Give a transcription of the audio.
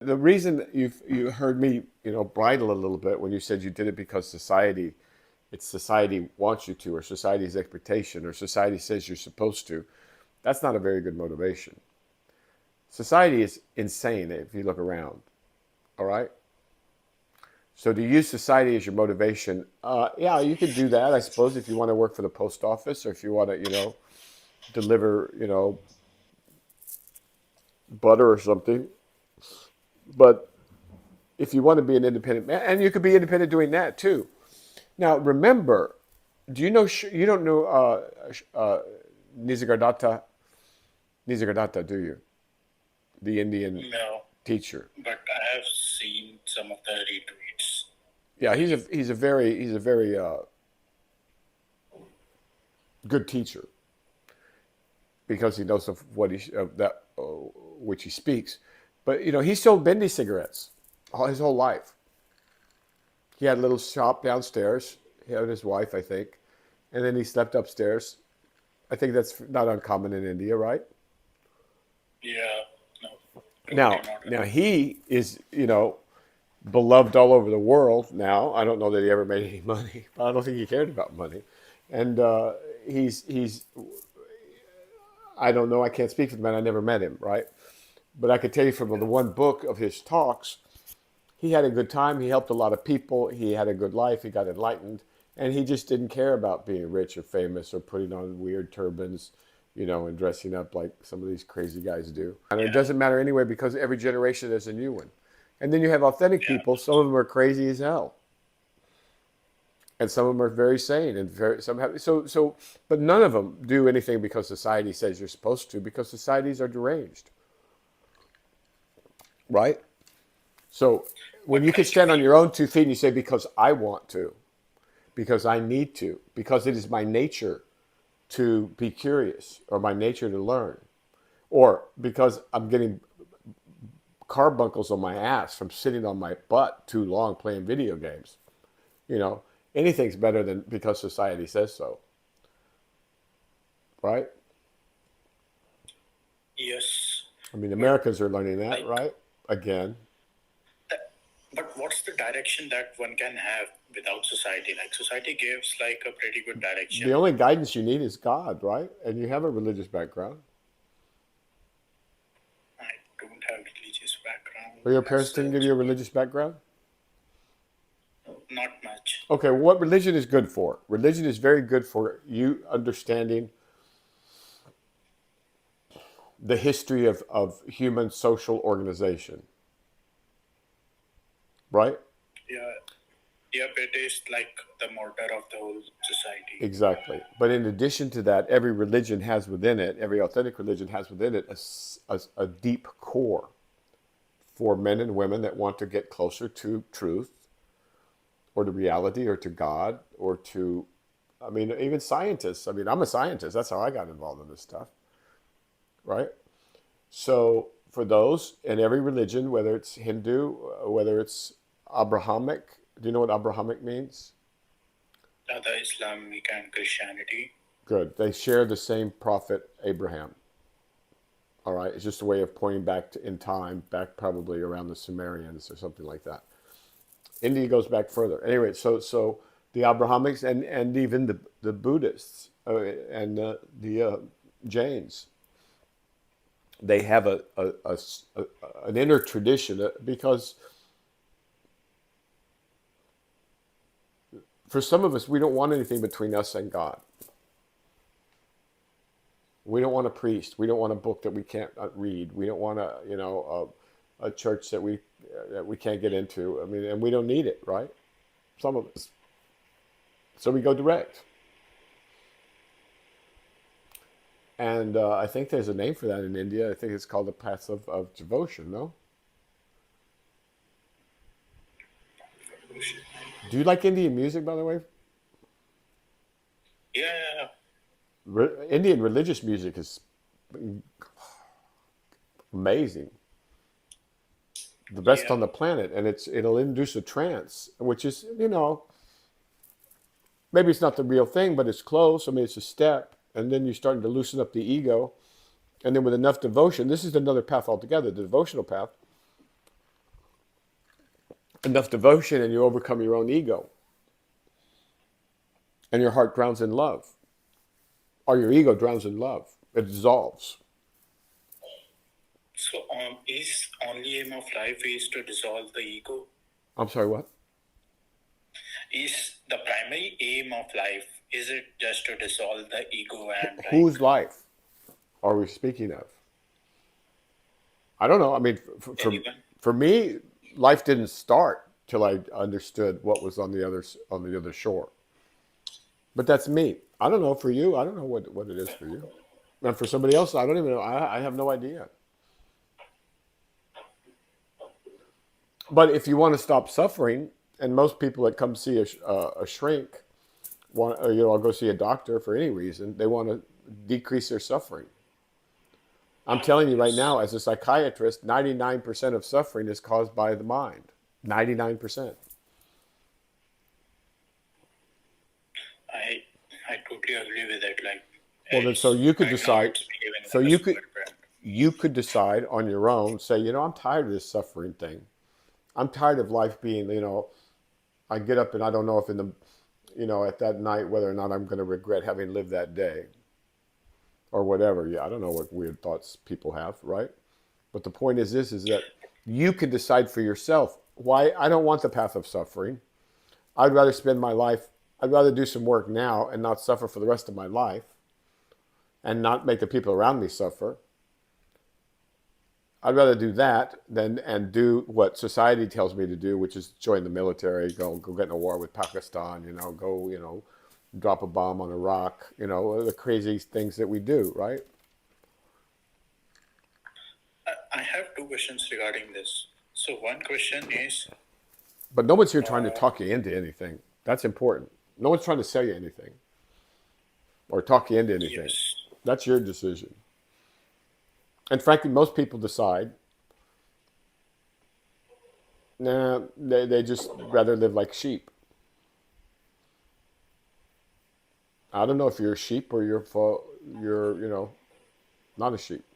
The reason you heard me, bridle a little bit when you said you did it because society wants you to, or society's expectation, or society says you're supposed to. That's not a very good motivation. Society is insane if you look around. All right. So to use society as your motivation, yeah, you could do that, I suppose, if you want to work for the post office or if you want to, deliver, butter or something. But if you want to be an independent man, and you could be independent doing that too. Now, remember, do you know, you don't know Nisargadatta, Nisargadatta, do you? The Indian No, teacher. but I have seen some of the retweets. Yeah, he's a very good teacher because he knows of what he of that which he speaks. But he sold bendy cigarettes his whole life. He had a little shop downstairs. He had his wife, I think, and then he slept upstairs. I think that's not uncommon in India, right? Yeah, no, totally Now, not. now he is, beloved all over the world. Now, I don't know that he ever made any money, but I don't think he cared about money. And he's I don't know. I can't speak for the man. I never met him, right? But I could tell you from the one book of his talks, he had a good time. He helped a lot of people. He had a good life. He got enlightened. And he just didn't care about being rich or famous or putting on weird turbans, and dressing up like some of these crazy guys do. And it Yeah, doesn't matter anyway because every generation is a new one. And then you have authentic yeah, people. Some of them are crazy as hell. And some of them are very sane and very some have but none of them do anything because society says you're supposed to because societies are deranged, right? So when but you can like stand on we, your own 2 feet and you say, because I want to, because I need to, because it is my nature to be curious or my nature to learn, or because I'm getting carbuncles on my ass from sitting on my butt too long playing video games, you know, anything's better than because society says so, right? yes, I mean, but Americans are learning that, like, right? Again, but what's the direction that one can have without society? Like society gives like a pretty good the direction. only guidance you need is God, right? And you have a religious background. I don't have religious background Or your as parents didn't give such, you a but religious background? not much. Okay, what religion is good for? Religion is very good for you understanding the history of human social organization, right? Yeah, yeah, it is like the motor of the whole society. Exactly. But in addition to that, every religion has within it, every authentic religion has within it a deep core for men and women that want to get closer to truth or to reality or to God or to, I mean, even scientists. I mean, I'm a scientist. That's how I got involved in this stuff, right? So for those in every religion, whether it's Hindu, whether it's Abrahamic, do you know what Abrahamic means? The Islamic and Christianity. Good. They share the same prophet, Abraham. All right. It's just a way of pointing back in time, back probably around the Sumerians or something like that. India goes back further. Anyway, so the Abrahamics and even the Buddhists and the Jains, they have an inner tradition because for some of us, we don't want anything between us and God. We don't want a priest. We don't want a book that we can't read. We don't want a church that we can't get into. I mean, and we don't need it, right? Some of us. So we go direct. And I think there's a name for that in India. I think it's called the path of devotion, no? Do you like Indian music, by the way? Yeah, yeah, yeah. Indian religious music is amazing, the best Yeah. on the planet, and it'll induce a trance, which is maybe it's not the real thing, but it's close. I mean, it's a step, and then you're starting to loosen up the ego, and then with enough devotion, this is another path altogether, the devotional path. enough devotion and you overcome your own ego, and your heart drowns in love, or your ego drowns in love. It dissolves. So, is only aim of life is to dissolve the ego? I'm sorry, what? Is the primary aim of life, is it just to dissolve the ego and like Whose life are we speaking of? I don't know. I mean, anyone? for me, life didn't start till I understood what was on the other shore. But that's me. I don't know for you. I don't know what it is for you. And for somebody else, I don't even know. I have no idea. But if you want to stop suffering, and most people that come see a shrink want, or, I'll go see a doctor for any reason. They want to decrease their suffering. I'm telling you right Yes. now, as a psychiatrist, 99% of suffering is caused by the mind. 99%. I I totally agree with it. Like Well, then, so it's you could right now decide. it's behaving So like a you could super brand. you could decide on your own. Say, I'm tired of this suffering thing. I'm tired of life being, I get up and I don't know if in the, at that night whether or not I'm going to regret having lived that day or whatever. Yeah, I don't know what weird thoughts people have, right? But the point is this: is that you can decide for yourself. Why I don't want the path of suffering. I'd rather spend my life. I'd rather do some work now and not suffer for the rest of my life, and not make the people around me suffer. I'd rather do that than and do what society tells me to do, which is join the military, go get in a war with Pakistan, go, drop a bomb on Iraq, the crazy things that we do, right? I have two questions regarding this. So one question is, But no one's here trying to uh, talk you into anything. That's important. No one's trying to sell you anything or talk you into anything. yes, That's your decision. And frankly, most people decide, nah, they just rather live like sheep. I don't know if you're a sheep or you're, not a sheep.